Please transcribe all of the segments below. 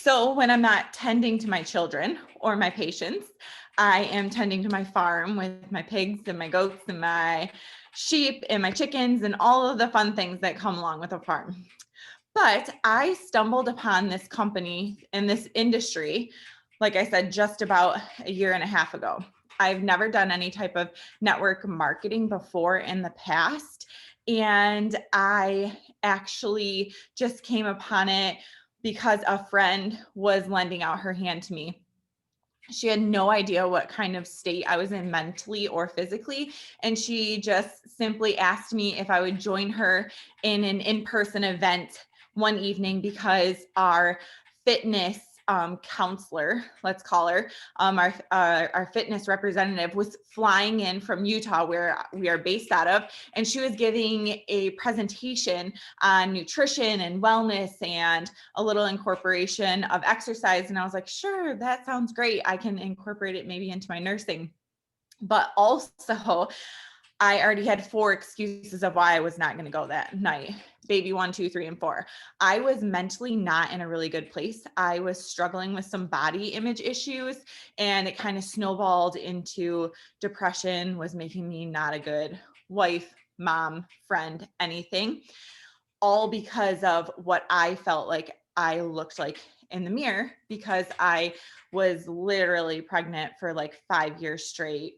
So when I'm not tending to my children or my patients, I am tending to my farm with my pigs and my goats and my sheep and my chickens and all of the fun things that come along with a farm. But I stumbled upon this company in this industry, like I said, just about a year and a half ago. I've never done any type of network marketing before in the past. And I actually just came upon it because a friend was lending out her hand to me. She had no idea what kind of state I was in mentally or physically. And she just simply asked me if I would join her in an in-person event one evening because our fitness counselor, let's call her, our fitness representative was flying in from Utah, where we are based out of, and she was giving a presentation on nutrition and wellness and a little incorporation of exercise. And I was like, sure, that sounds great. I can incorporate it maybe into my nursing. But also, I already had 4 excuses of why I was not going to go that night. Baby 1, 2, 3, and 4. I was mentally not in a really good place. I was struggling with some body image issues, and it kind of snowballed into depression, was making me not a good wife, mom, friend, anything, all because of what I felt like I looked like in the mirror, because I was literally pregnant for like 5 years straight,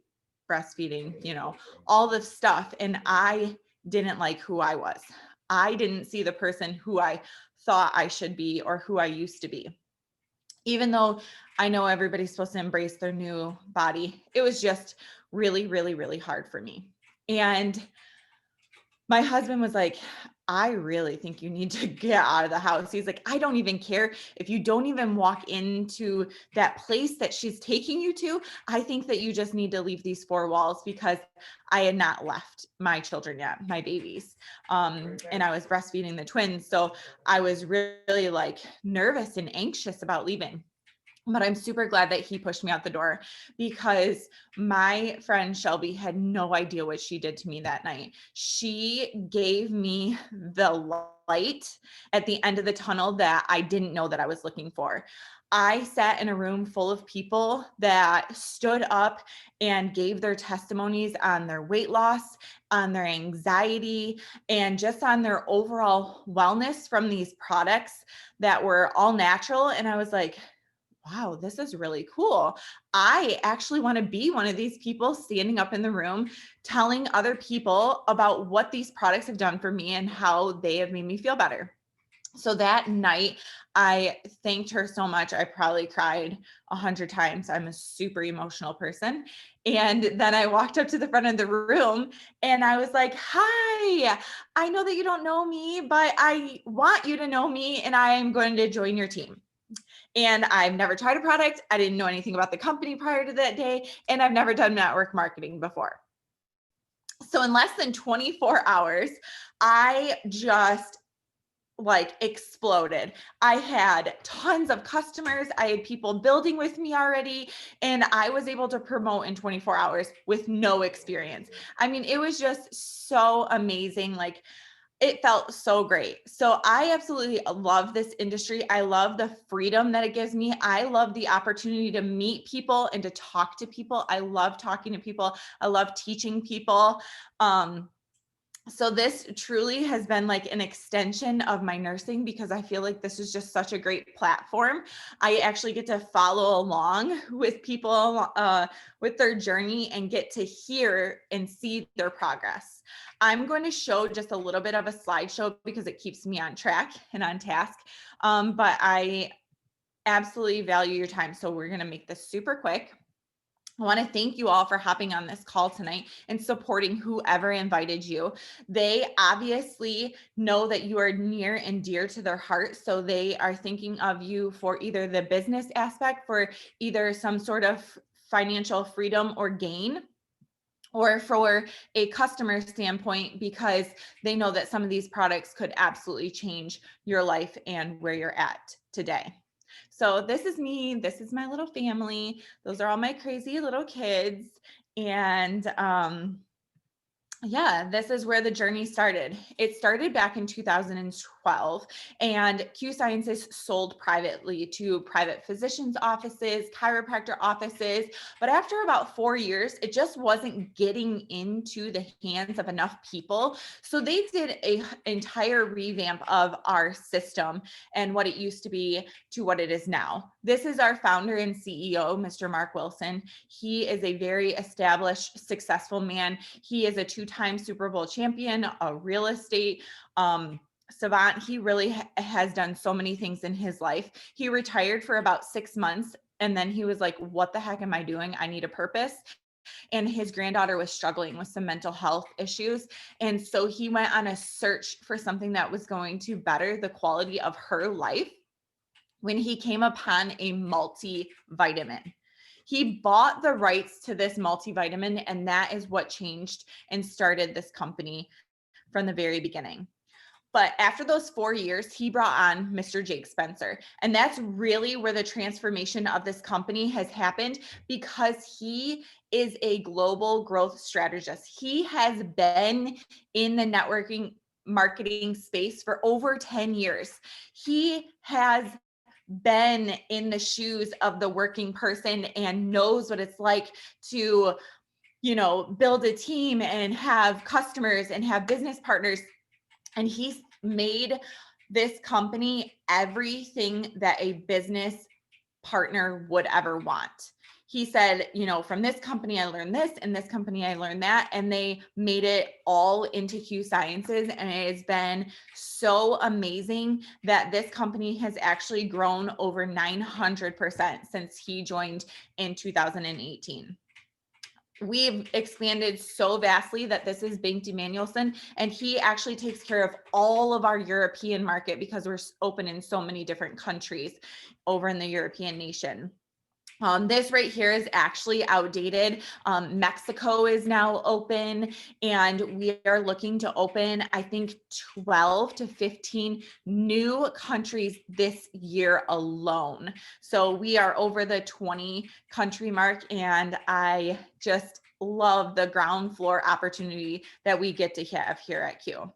breastfeeding, all this stuff. And I didn't like who I was. I didn't see the person who I thought I should be or who I used to be. Even though I know everybody's supposed to embrace their new body, it was just really, really, really hard for me. And my husband was like, I really think you need to get out of the house. He's like, I don't even care if you don't even walk into that place that she's taking you to. I think that you just need to leave these 4 walls, because I had not left my children yet, my babies. And I was breastfeeding the twins. So I was really like nervous and anxious about leaving. But I'm super glad that he pushed me out the door, because my friend Shelby had no idea what she did to me that night. She gave me the light at the end of the tunnel that I didn't know that I was looking for. I sat in a room full of people that stood up and gave their testimonies on their weight loss, on their anxiety, and just on their overall wellness from these products that were all natural. And I was like, wow, this is really cool. I actually want to be one of these people standing up in the room, telling other people about what these products have done for me and how they have made me feel better. So that night, I thanked her so much. I probably cried 100 times. I'm a super emotional person. And then I walked up to the front of the room and I was like, hi, I know that you don't know me, but I want you to know me, and I am going to join your team. And I've never tried a product. I didn't know anything about the company prior to that day. And I've never done network marketing before. So in less than 24 hours, I just like exploded. I had tons of customers. I had people building with me already, and I was able to promote in 24 hours with no experience. I mean, it was just so amazing. Like, it felt so great. So I absolutely love this industry. I love the freedom that it gives me. I love the opportunity to meet people and to talk to people. I love talking to people. I love teaching people. So this truly has been like an extension of my nursing, because I feel like this is just such a great platform. I actually get to follow along with people with their journey and get to hear and see their progress. I'm going to show just a little bit of a slideshow because it keeps me on track and on task. But I absolutely value your time. So we're going to make this super quick. I want to thank you all for hopping on this call tonight and supporting whoever invited you. They obviously know that you are near and dear to their heart. So they are thinking of you for either the business aspect, for either some sort of financial freedom or gain, or for a customer standpoint, because they know that some of these products could absolutely change your life and where you're at today. So this is me. This is my little family. Those are all my crazy little kids. And yeah, this is where the journey started. It started back in 2012. 12. And Q Sciences sold privately to private physicians' offices, chiropractor offices. But after about 4 years, it just wasn't getting into the hands of enough people. So they did an entire revamp of our system and what it used to be to what it is now. This is our founder and CEO, Mr. Mark Wilson. He is a very established, successful man. He is a 2-time Super Bowl champion, a real estate savant. He really has done so many things in his life. He retired for about 6 months, and then he was like, what the heck am I doing? I need a purpose. And his granddaughter was struggling with some mental health issues. And so he went on a search for something that was going to better the quality of her life when he came upon a multivitamin. He bought the rights to this multivitamin, and that is what changed and started this company from the very beginning. But after those 4 years, he brought on Mr. Jake Spencer. And that's really where the transformation of this company has happened, because he is a global growth strategist. He has been in the networking marketing space for over 10 years. He has been in the shoes of the working person and knows what it's like to, build a team and have customers and have business partners. And he's made this company everything that a business partner would ever want. He said, from this company, I learned this, and this company, I learned that. And they made it all into Q Sciences. And it has been so amazing that this company has actually grown over 900% since he joined in 2018. We've expanded so vastly that this is Bengt Emanuelson, and he actually takes care of all of our European market because we're open in so many different countries over in the European nation. This right here is actually outdated. Mexico is now open, and we are looking to open, I think, 12 to 15 new countries this year alone. So we are over the 20 country mark, and I just love the ground floor opportunity that we get to have here at Q.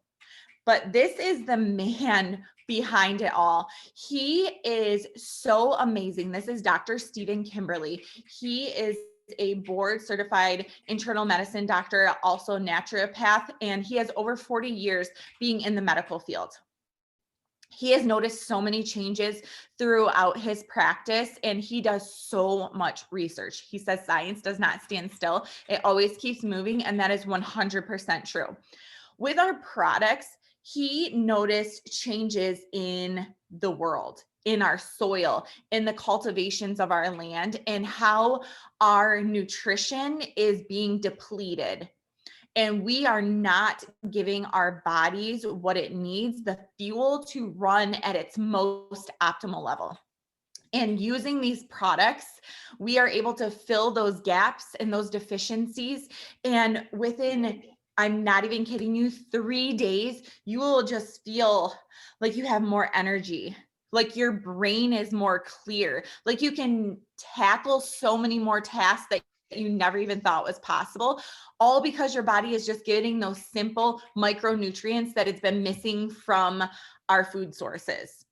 But this is the man behind it all. He is so amazing. This is Dr. Stephen Kimberly. He is a board certified internal medicine doctor, also naturopath, and he has over 40 years being in the medical field. He has noticed so many changes throughout his practice, and he does so much research. He says science does not stand still. It always keeps moving, and that is 100% true. With our products, he noticed changes in the world, in our soil, in the cultivations of our land, and how our nutrition is being depleted. And we are not giving our bodies what it needs, the fuel to run at its most optimal level. And using these products, we are able to fill those gaps and those deficiencies. And within, I'm not even kidding you, 3 days, you will just feel like you have more energy, like your brain is more clear, like you can tackle so many more tasks that you never even thought was possible, all because your body is just getting those simple micronutrients that it's been missing from our food sources.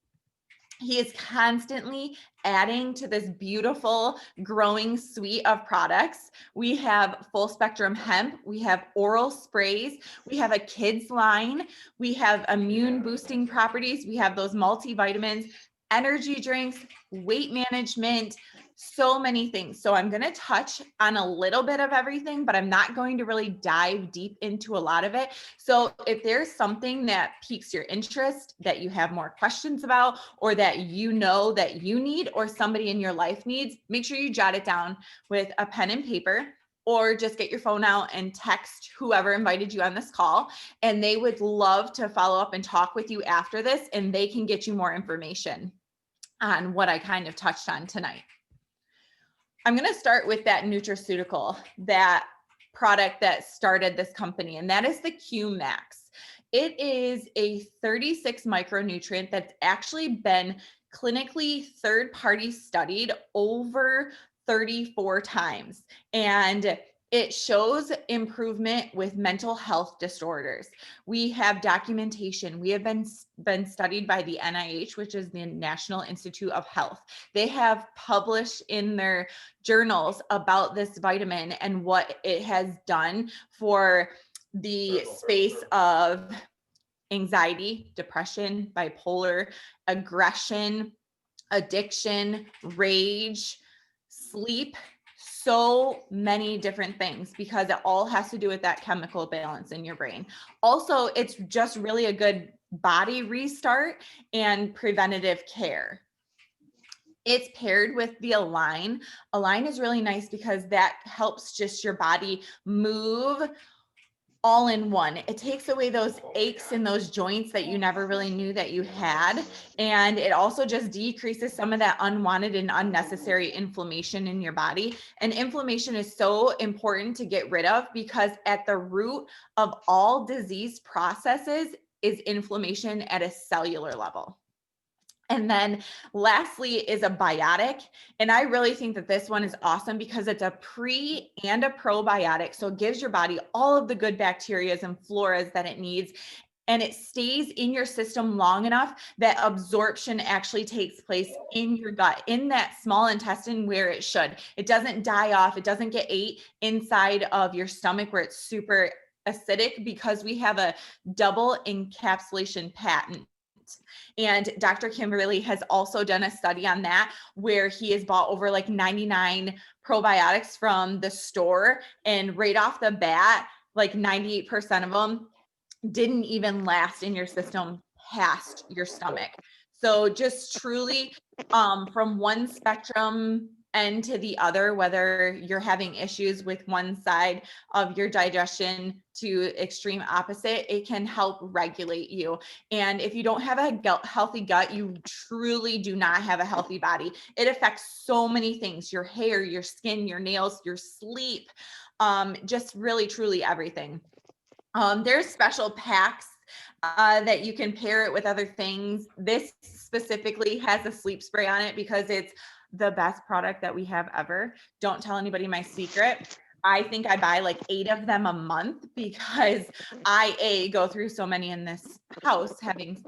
He is constantly adding to this beautiful growing suite of products. We have full spectrum hemp, we have oral sprays, we have a kids line, we have immune boosting properties, we have those multivitamins, energy drinks, weight management, so many things. So I'm going to touch on a little bit of everything, but I'm not going to really dive deep into a lot of it. So if there's something that piques your interest, that you have more questions about, or that you know that you need, or somebody in your life needs, make sure you jot it down with a pen and paper, or just get your phone out and text whoever invited you on this call, and they would love to follow up and talk with you after this, and they can get you more information on what I kind of touched on tonight. I'm going to start with that nutraceutical, that product that started this company, and that is the Q Max. It is a 36 micronutrient that's actually been clinically third-party studied over 34 times. And It shows improvement with mental health disorders. We have documentation. We have been studied by the NIH, which is the National Institute of Health. They have published in their journals about this vitamin and what it has done for the space of anxiety, depression, bipolar, aggression, addiction, rage, sleep, so many different things, because it all has to do with that chemical balance in your brain. Also, it's just really a good body restart and preventative care. It's paired with the Align. Align is really nice because that helps just your body move all in one. It takes away those aches in those joints that you never really knew that you had. And it also just decreases some of that unwanted and unnecessary inflammation in your body. And inflammation is so important to get rid of, because at the root of all disease processes is inflammation at a cellular level. And then lastly is a biotic. And I really think that this one is awesome because it's a pre and a probiotic. So it gives your body all of the good bacteria and floras that it needs. And it stays in your system long enough that absorption actually takes place in your gut, in that small intestine where it should. It doesn't die off. It doesn't get ate inside of your stomach where it's super acidic, because we have a double encapsulation patent. And Dr. Kimberly has also done a study on that, where he has bought over like 99 probiotics from the store, and right off the bat, like 98% of them didn't even last in your system past your stomach. So just truly from one spectrum end to the other, whether you're having issues with one side of your digestion to extreme opposite, it can help regulate you. And if you don't have a healthy gut, you truly do not have a healthy body. It affects so many things: your hair, your skin, your nails, your sleep, just really, truly everything. There's special packs that you can pair it with other things. This specifically has a sleep spray on it because it's the best product that we have ever. Don't tell anybody my secret. I think I buy like 8 of them a month because I go through so many in this house, having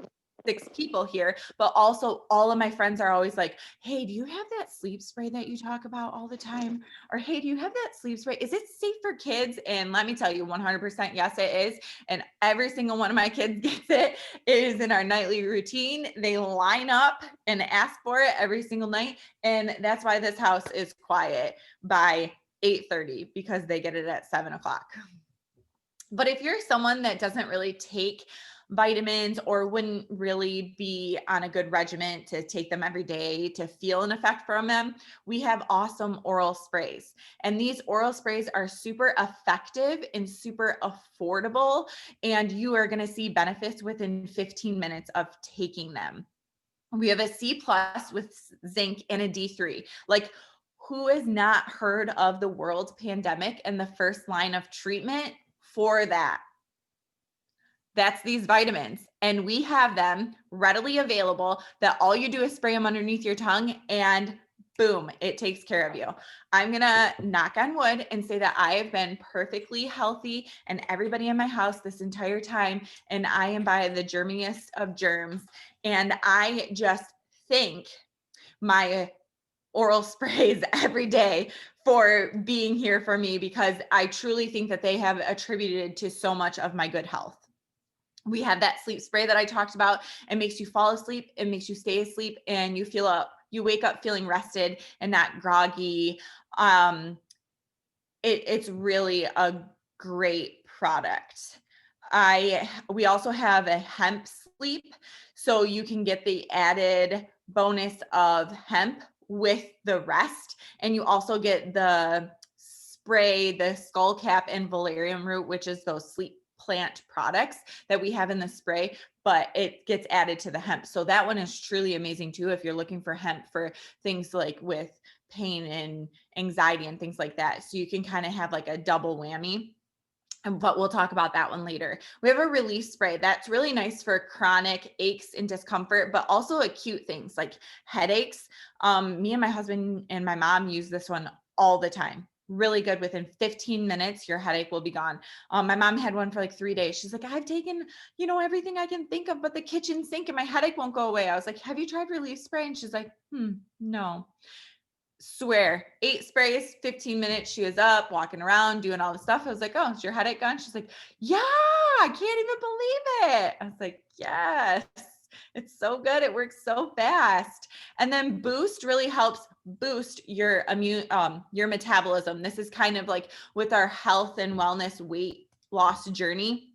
6 people here, but also all of my friends are always like, hey, do you have that sleep spray that you talk about all the time? Or, hey, do you have that sleep spray? Is it safe for kids? And let me tell you, 100% yes, it is. And every single one of my kids gets it. It is in our nightly routine. They line up and ask for it every single night. And that's why this house is quiet by 8:30, because they get it at 7:00. But if you're someone that doesn't really take vitamins, or wouldn't really be on a good regimen to take them every day to feel an effect from them, we have awesome oral sprays. And these oral sprays are super effective and super affordable, and you are going to see benefits within 15 minutes of taking them. We have a C+ with zinc and a D3. Like, who has not heard of the world pandemic and the first line of treatment for that? That's these vitamins. And we have them readily available that all you do is spray them underneath your tongue, and boom, it takes care of you. I'm going to knock on wood and say that I have been perfectly healthy and everybody in my house this entire time. And I am by the germiest of germs. And I just thank my oral sprays every day for being here for me, because I truly think that they have attributed to so much of my good health. We have that sleep spray that I talked about. It makes you fall asleep. It makes you stay asleep, and you wake up feeling rested and not groggy. It's really a great product. We also have a hemp sleep, so you can get the added bonus of hemp with the rest, and you also get the spray, the skull cap, and valerian root, which is those sleep plant products that we have in the spray, but it gets added to the hemp. So that one is truly amazing too, if you're looking for hemp for things like with pain and anxiety and things like that. So you can kind of have like a double whammy. But we'll talk about that one later. We have a relief spray that's really nice for chronic aches and discomfort, but also acute things like headaches. Me and my husband and my mom use this one all the time. really good. Within 15 minutes, your headache will be gone. My mom had one for like 3 days. She's like, I've taken, everything I can think of, but the kitchen sink and my headache won't go away. I was like, have you tried relief spray? And she's like, no. Swear, 8 sprays, 15 minutes. She was up, walking around, doing all the stuff. I was like, oh, is your headache gone? She's like, yeah, I can't even believe it. I was like, yes, it's so good. It works so fast. And then Boost really helps boost your your metabolism. This is kind of like with our health and wellness weight loss journey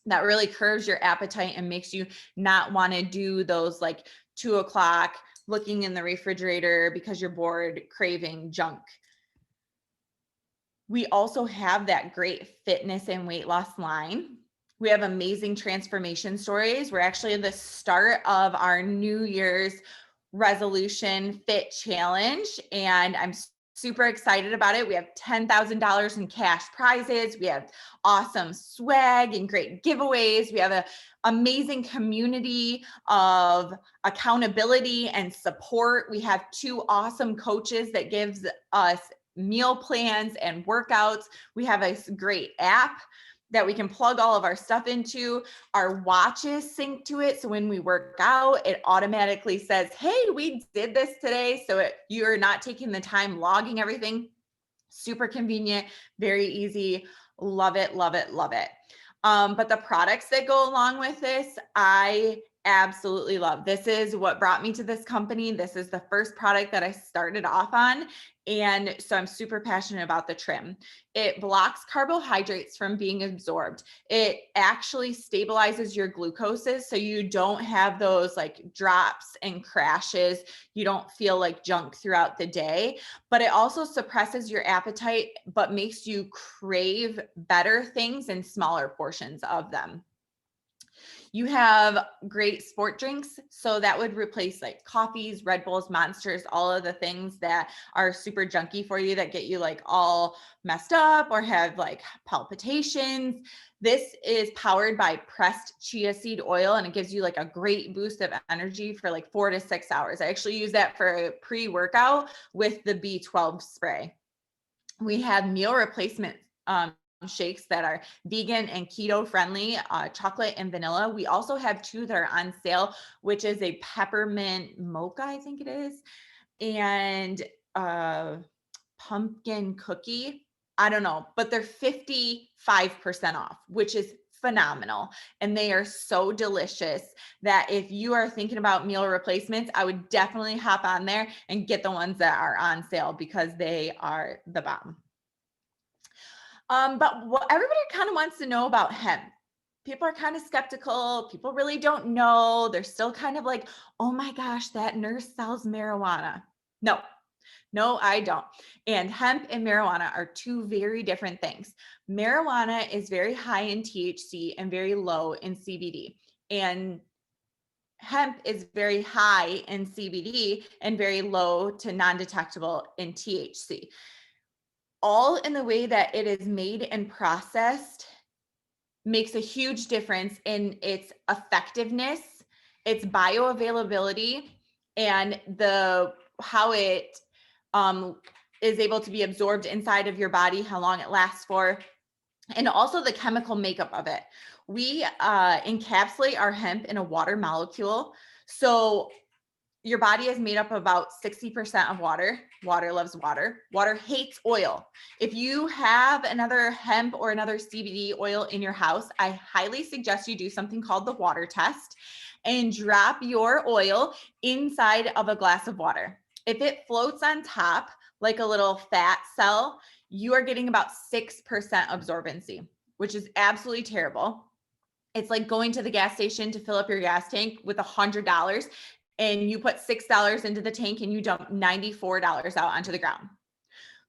that really curves your appetite and makes you not want to do those like 2 o'clock looking in the refrigerator because you're bored, craving junk. We also have that great fitness and weight loss line. We have amazing transformation stories. We're actually at the start of our New Year's resolution fit challenge, and I'm super excited about it. We have $10,000 in cash prizes. We have awesome swag and great giveaways. We have an amazing community of accountability and support. We have 2 awesome coaches that gives us meal plans and workouts. We have a great app that we can plug all of our stuff into. Our watches sync to it. So when we work out, it automatically says, hey, we did this today. So you're not taking the time logging everything. Super convenient, very easy. Love it, love it, love it. But the products that go along with this, I absolutely love. This is what brought me to this company. This is the first product that I started off on. And so I'm super passionate about the trim. It blocks carbohydrates from being absorbed. It actually stabilizes your glucoses so you don't have those like drops and crashes. You don't feel like junk throughout the day, but it also suppresses your appetite, but makes you crave better things in smaller portions of them. You have great sport drinks. So that would replace like coffees, Red Bulls, Monsters, all of the things that are super junky for you that get you like all messed up or have like palpitations. This is powered by pressed chia seed oil, and it gives you like a great boost of energy for like 4 to 6 hours. I actually use that for a pre-workout with the B12 spray. We have meal replacement shakes that are vegan and keto friendly, chocolate and vanilla. We also have 2 that are on sale, which is a peppermint mocha, I think it is, and pumpkin cookie. I don't know, but they're 55% off, which is phenomenal. And they are so delicious that if you are thinking about meal replacements, I would definitely hop on there and get the ones that are on sale because they are the bomb. But what everybody kind of wants to know about hemp. People are kind of skeptical. People really don't know. They're still kind of like, oh my gosh, that nurse sells marijuana. No, I don't. And hemp and marijuana are 2 very different things. Marijuana is very high in THC and very low in CBD. And hemp is very high in CBD and very low to non-detectable in THC. All in the way that it is made and processed makes a huge difference in its effectiveness, its bioavailability, and how it is able to be absorbed inside of your body, how long it lasts for, and also the chemical makeup of it. We encapsulate our hemp in a water molecule. So your body is made up of about 60% of water. Water loves water. Water hates oil. If you have another hemp or another CBD oil in your house, I highly suggest you do something called the water test and drop your oil inside of a glass of water. If it floats on top like a little fat cell, you are getting about 6% absorbency, which is absolutely terrible. It's like going to the gas station to fill up your gas tank with $100 and you put $6 into the tank and you dump $94 out onto the ground.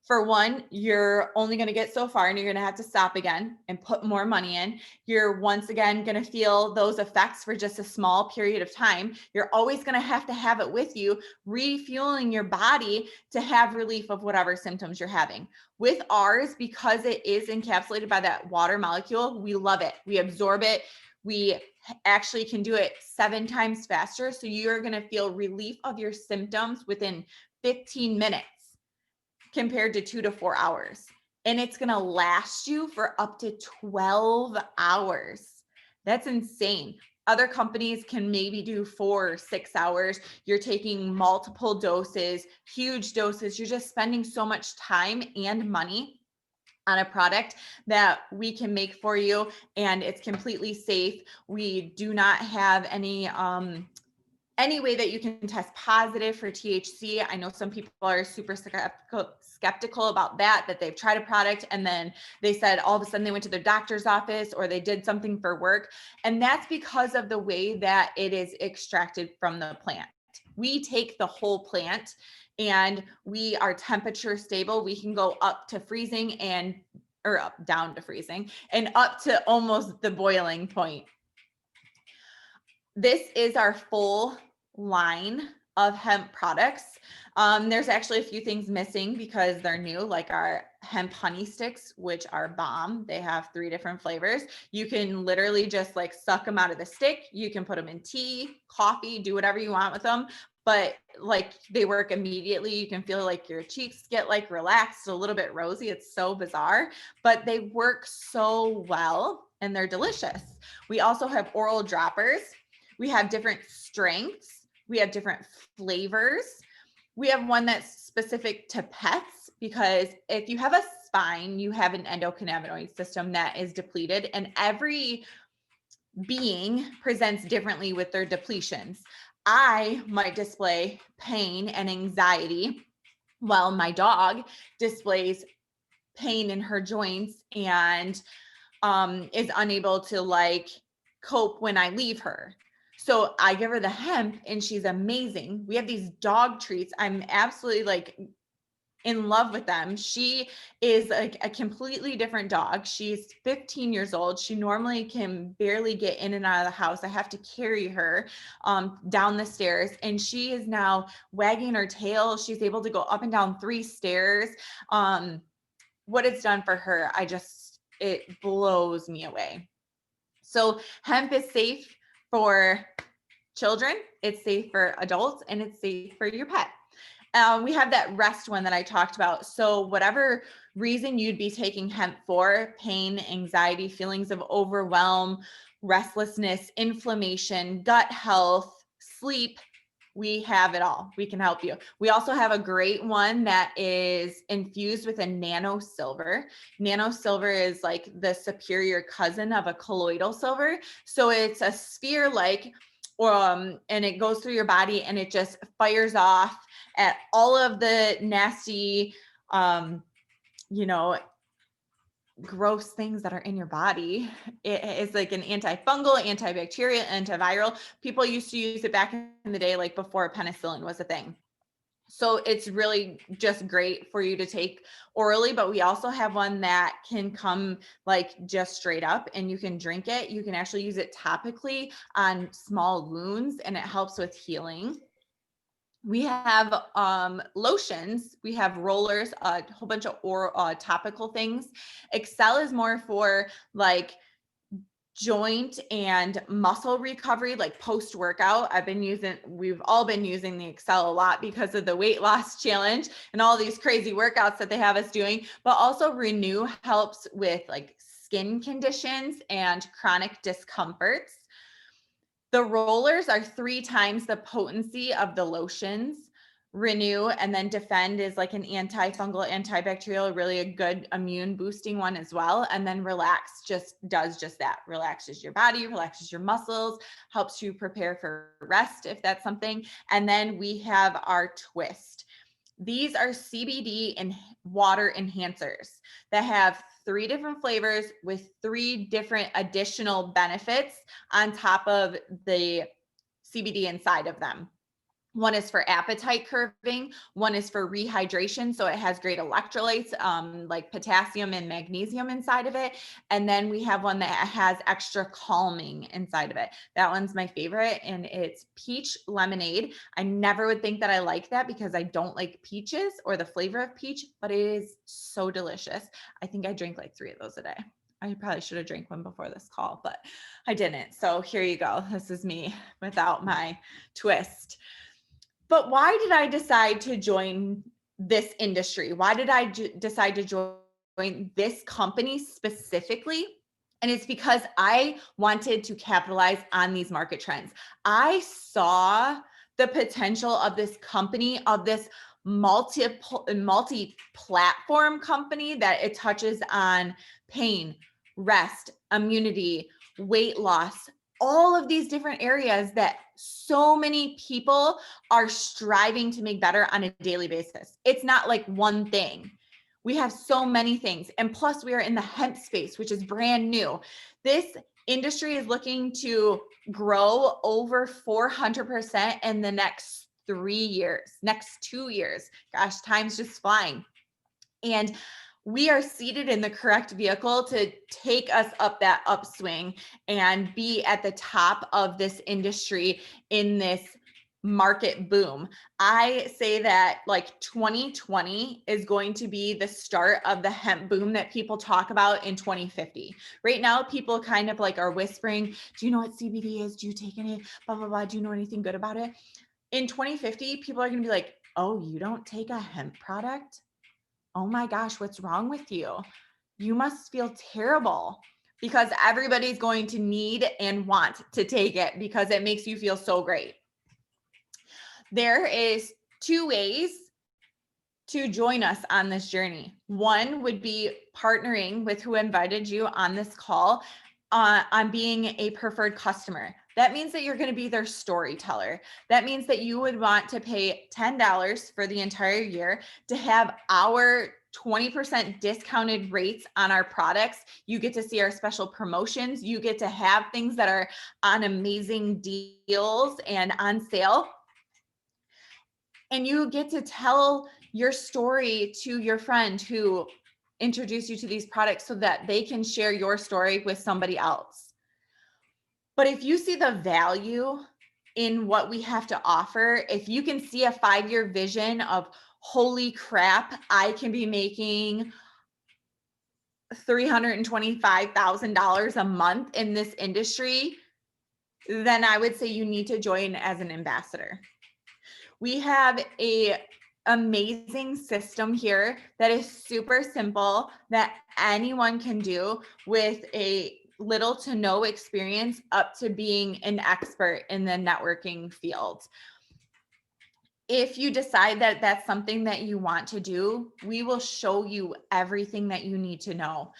For one, you're only going to get so far and you're going to have to stop again and put more money in. You're once again going to feel those effects for just a small period of time. You're always going to have it with you, refueling your body to have relief of whatever symptoms you're having. With ours, because it is encapsulated by that water molecule, we love it. We absorb it. We actually can do it 7 times faster. So you're going to feel relief of your symptoms within 15 minutes. compared to 2 to 4 hours. And it's going to last you for up to 12 hours. That's insane. Other companies can maybe do 4 or 6 hours. You're taking multiple doses, huge doses. You're just spending so much time and money on a product that we can make for you, and it's completely safe. We do not have any way that you can test positive for THC. I know some people are super skeptical about that they've tried a product and then they said all of a sudden they went to their doctor's office or they did something for work. And that's because of the way that it is extracted from the plant. We take the whole plant and we are temperature stable. We can go up to freezing or up down to freezing and up to almost the boiling point. This is our full line of hemp products. There's actually a few things missing because they're new, like our hemp honey sticks, which are bomb. They have 3 different flavors. You can literally just like suck them out of the stick. You can put them in tea, coffee, do whatever you want with them. But like they work immediately. You can feel like your cheeks get like relaxed, a little bit rosy. It's so bizarre, but they work so well and they're delicious. We also have oral droppers. We have different strengths. We have different flavors. We have one that's specific to pets because if you have a spine, you have an endocannabinoid system that is depleted, and every being presents differently with their depletions. I might display pain and anxiety while my dog displays pain in her joints and is unable to like cope when I leave her. So I give her the hemp and she's amazing. We have these dog treats. I'm absolutely like in love with them. She is like a completely different dog. She's 15 years old. She normally can barely get in and out of the house. I have to carry her down the stairs, and she is now wagging her tail. She's able to go up and down 3 stairs. What it's done for her, it blows me away. So hemp is safe for children, it's safe for adults, and it's safe for your pet. We have that rest one that I talked about. So whatever reason you'd be taking hemp for, pain, anxiety, feelings of overwhelm, restlessness, inflammation, gut health, sleep, we have it all. We can help you. We also have a great one that is infused with a nano silver. Nano silver is like the superior cousin of a colloidal silver. So it's a sphere like, and it goes through your body and it just fires off at all of the nasty, gross things that are in your body. It is like an antifungal, antibacterial, antiviral. People used to use it back in the day, like before penicillin was a thing. So it's really just great for you to take orally, but we also have one that can come like just straight up and you can drink it. You can actually use it topically on small wounds and it helps with healing. We have lotions, we have rollers, a whole bunch of topical things. Excel is more for like joint and muscle recovery, like post-workout. We've all been using the Excel a lot because of the weight loss challenge and all these crazy workouts that they have us doing, but also Renew helps with like skin conditions and chronic discomforts. The rollers are 3 times the potency of the lotions. Renew and then Defend is like an antifungal, antibacterial, really a good immune boosting one as well. And then Relax just does just that. Relaxes your body, relaxes your muscles, helps you prepare for rest if that's something. And then we have our Twist. These are CBD and water enhancers that have 3 different flavors with 3 different additional benefits on top of the CBD inside of them. One is for appetite curbing, one is for rehydration. So it has great electrolytes like potassium and magnesium inside of it. And then we have one that has extra calming inside of it. That one's my favorite and it's peach lemonade. I never would think that I like that because I don't like peaches or the flavor of peach, but it is so delicious. I think I drink like 3 of those a day. I probably should have drank one before this call, but I didn't. So here you go. This is me without my Twist. But why did I decide to join this industry? Why did I decide to join this company specifically? And it's because I wanted to capitalize on these market trends. I saw the potential of this company, of this multi-platform company, that it touches on pain, rest, immunity, weight loss, all of these different areas that so many people are striving to make better on a daily basis. It's not like one thing. We have so many things. And plus, we are in the hemp space, which is brand new. This industry is looking to grow over 400% in the next 3 years, next 2 years. Gosh, time's just flying. And we are seated in the correct vehicle to take us up that upswing and be at the top of this industry in this market boom. I say that like 2020 is going to be the start of the hemp boom that people talk about in 2050. Right now, people kind of like are whispering, do you know what CBD is? Do you take any, blah, blah, blah. Do you know anything good about it? In 2050, people are going to be like, oh, you don't take a hemp product? Oh my gosh, what's wrong with you? You must feel terrible, because everybody's going to need and want to take it because it makes you feel so great. There is 2 ways to join us on this journey. One would be partnering with who invited you on this call on being a preferred customer. That means that you're going to be their storyteller. That means that you would want to pay $10 for the entire year to have our 20% discounted rates on our products. You get to see our special promotions. You get to have things that are on amazing deals and on sale. And you get to tell your story to your friend who introduced you to these products so that they can share your story with somebody else. But if you see the value in what we have to offer, if you can see a 5-year vision of, holy crap, I can be making $325,000 a month in this industry, then I would say you need to join as an ambassador. We have a amazing system here that is super simple, that anyone can do with a little to no experience up to being an expert in the networking field. If you decide that that's something that you want to do, we will show you everything that you need to know.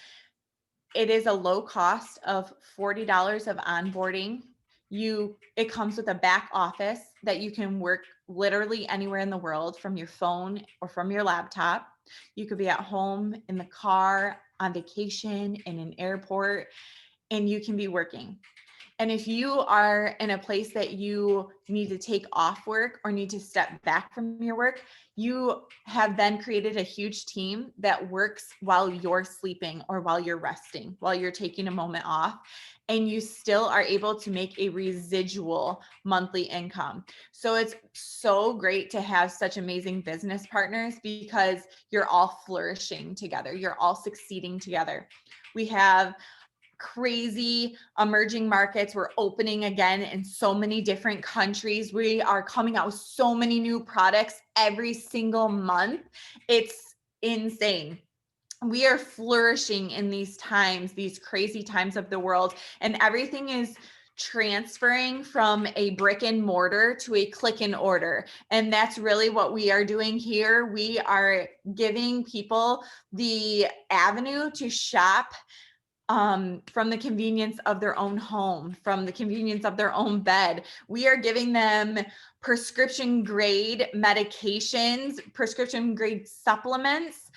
It is a low cost of $40 of onboarding. It comes with a back office that you can work literally anywhere in the world from your phone or from your laptop. You could be at home, in the car, on vacation, in an airport, and you can be working. And if you are in a place that you need to take off work or need to step back from your work, you have then created a huge team that works while you're sleeping or while you're resting, while you're taking a moment off, and you still are able to make a residual monthly income. So it's so great to have such amazing business partners because you're all flourishing together. You're all succeeding together. We have crazy emerging markets. We're opening again in so many different countries. We are coming out with so many new products every single month. It's insane. We are flourishing in these times, these crazy times of the world, and everything is transferring from a brick and mortar to a click and order. And that's really what we are doing here. We are giving people the avenue to shop from the convenience of their own home, from the convenience of their own bed. We are giving them prescription grade medications, prescription grade supplements,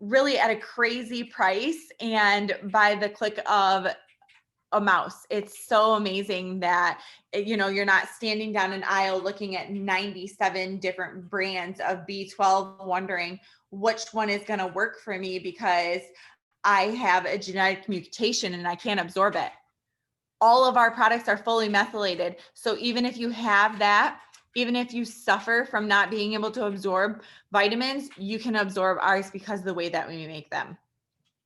really at a crazy price and by the click of a mouse. It's so amazing that, you're not standing down an aisle looking at 97 different brands of B12 wondering which one is going to work for me because I have a genetic mutation and I can't absorb it. All of our products are fully methylated. So even if you have that, even if you suffer from not being able to absorb vitamins, you can absorb ours because of the way that we make them.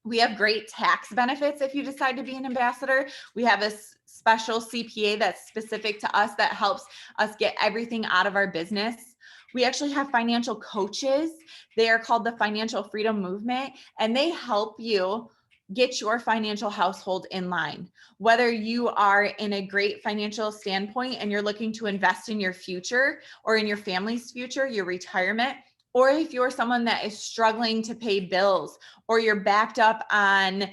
We have great tax benefits if you decide to be an ambassador. We have a special CPA that's specific to us that helps us get everything out of our business. We actually have financial coaches. They are called the Financial Freedom Movement, and they help you get your financial household in line. Whether you are in a great financial standpoint and you're looking to invest in your future or in your family's future, your retirement, or if you're someone that is struggling to pay bills or you're backed up on,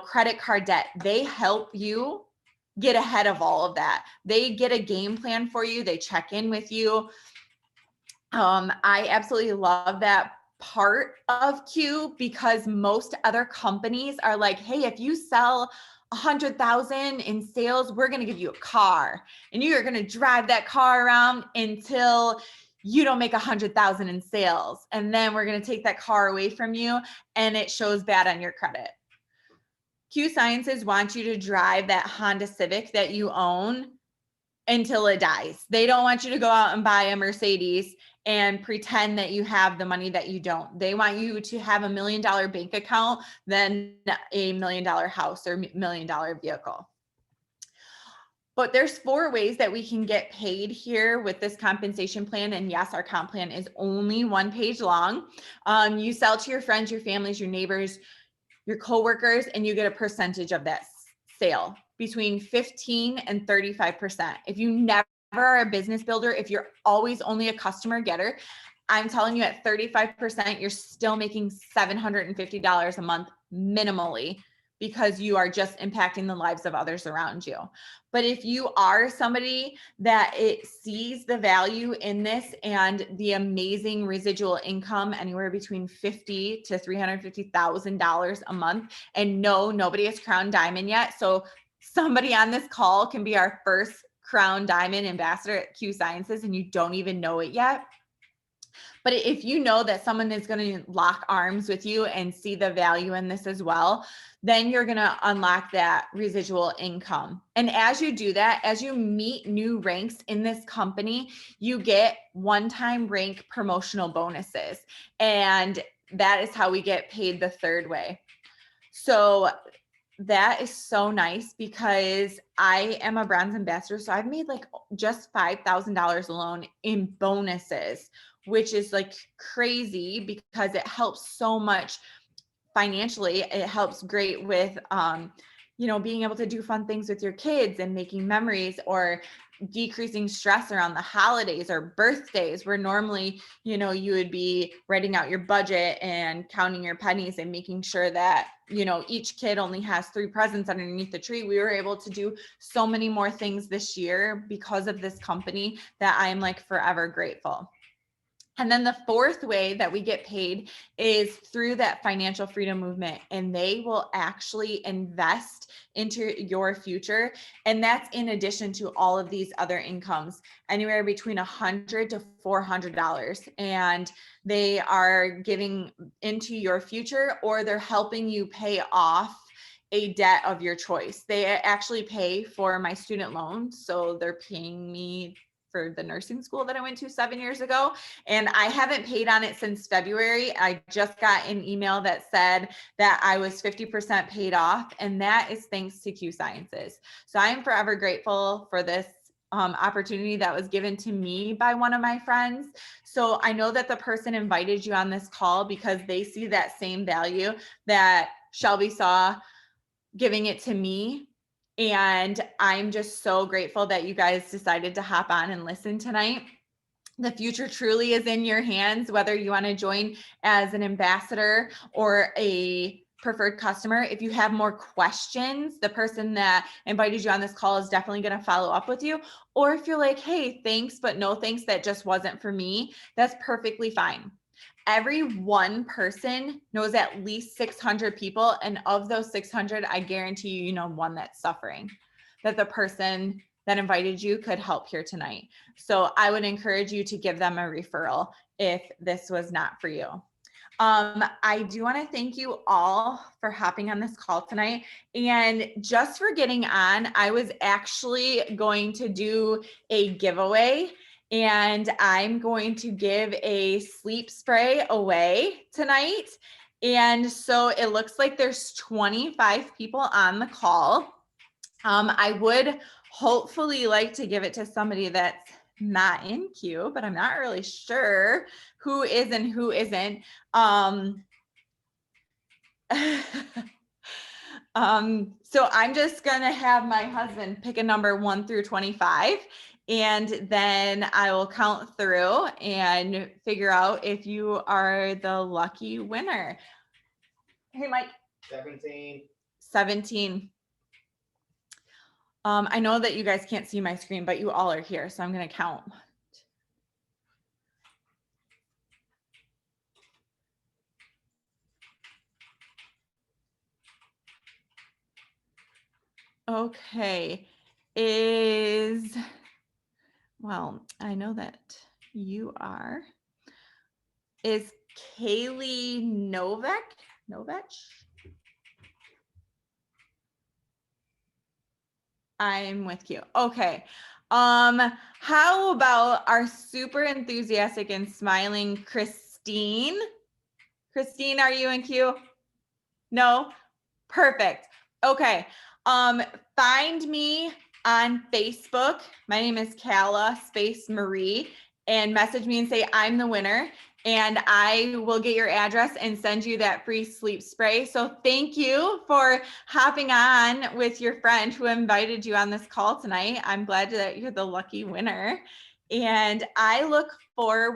credit card debt, they help you get ahead of all of that. They get a game plan for you. They check in with you. I absolutely love that part of Q, because most other companies are like, hey, if you sell 100,000 in sales, we're going to give you a car, and you are going to drive that car around until you don't make 100,000 in sales. And then we're going to take that car away from you, and it shows bad on your credit. Q Sciences wants you to drive that Honda Civic that you own until it dies. They don't want you to go out and buy a Mercedes and pretend that you have the money that you don't. They want you to have $1 million bank account than a $1 million house or $1 million vehicle. But there's 4 ways that we can get paid here with this compensation plan. And yes, our comp plan is only 1 page long. You sell to your friends, your families, your neighbors, your coworkers, and you get a percentage of that sale between 15 and 35%. If you never are a business builder, if you're always only a customer getter, I'm telling you at 35%, you're still making $750 a month minimally, because you are just impacting the lives of others around you. But if you are somebody that it sees the value in this and the amazing residual income, anywhere between $50,000 to $350,000 a month, and no, nobody has Crown Diamond yet. So somebody on this call can be our first Crown Diamond ambassador at Q Sciences, and you don't even know it yet. But if you know that someone is going to lock arms with you and see the value in this as well, then you're going to unlock that residual income. And as you do that, as you meet new ranks in this company, you get one-time rank promotional bonuses. And that is how we get paid the 3rd way. So that is so nice, because I am a bronze ambassador. So I've made like just $5,000 alone in bonuses, which is like crazy, because it helps so much financially. It helps great with, being able to do fun things with your kids and making memories, or decreasing stress around the holidays or birthdays, where normally, you would be writing out your budget and counting your pennies and making sure that, each kid only has 3 presents underneath the tree. We were able to do so many more things this year because of this company that I'm like forever grateful. And then the 4th way that we get paid is through that financial freedom movement, and they will actually invest into your future. And that's in addition to all of these other incomes, anywhere between $100 to $400. And they are giving into your future, or they're helping you pay off a debt of your choice. They actually pay for my student loans. So they're paying me for the nursing school that I went to 7 years ago. And I haven't paid on it since February. I just got an email that said that I was 50% paid off. And that is thanks to Q Sciences. So I am forever grateful for this opportunity that was given to me by one of my friends. So I know that the person invited you on this call because they see that same value that Shelby saw giving it to me. And I'm just so grateful that you guys decided to hop on and listen tonight. The future truly is in your hands, whether you want to join as an ambassador or a preferred customer. If you have more questions, the person that invited you on this call is definitely going to follow up with you. Or if you're like, hey, thanks, but no thanks, that just wasn't for me, that's perfectly fine. Every one person knows at least 600 people. And of those 600, I guarantee you know one that's suffering, that the person that invited you could help here tonight. So I would encourage you to give them a referral if this was not for you. I do want to thank you all for hopping on this call tonight. And just for getting on, I was actually going to do a giveaway. And I'm going to give a sleep spray away tonight. And so it looks like there's 25 people on the call. I would hopefully like to give it to somebody that's not in queue, but I'm not really sure who is and who isn't. So I'm just gonna have my husband pick a number 1 through 25, and then I will count through and figure out if you are the lucky winner. Hey, Mike. 17. 17. I know that you guys can't see my screen, but you all are here, so I'm gonna count. Okay, well, I know that you are. Is Kaylee Novak? I'm with you. Okay. How about our super enthusiastic and smiling Christine? Christine, are you in queue? No? Perfect. Okay. Find me on Facebook. My name is Calla Marie, and message me and say I'm the winner, and I will get your address and send you that free sleep spray. So thank you for hopping on with your friend who invited you on this call tonight. I'm glad that you're the lucky winner, and I look forward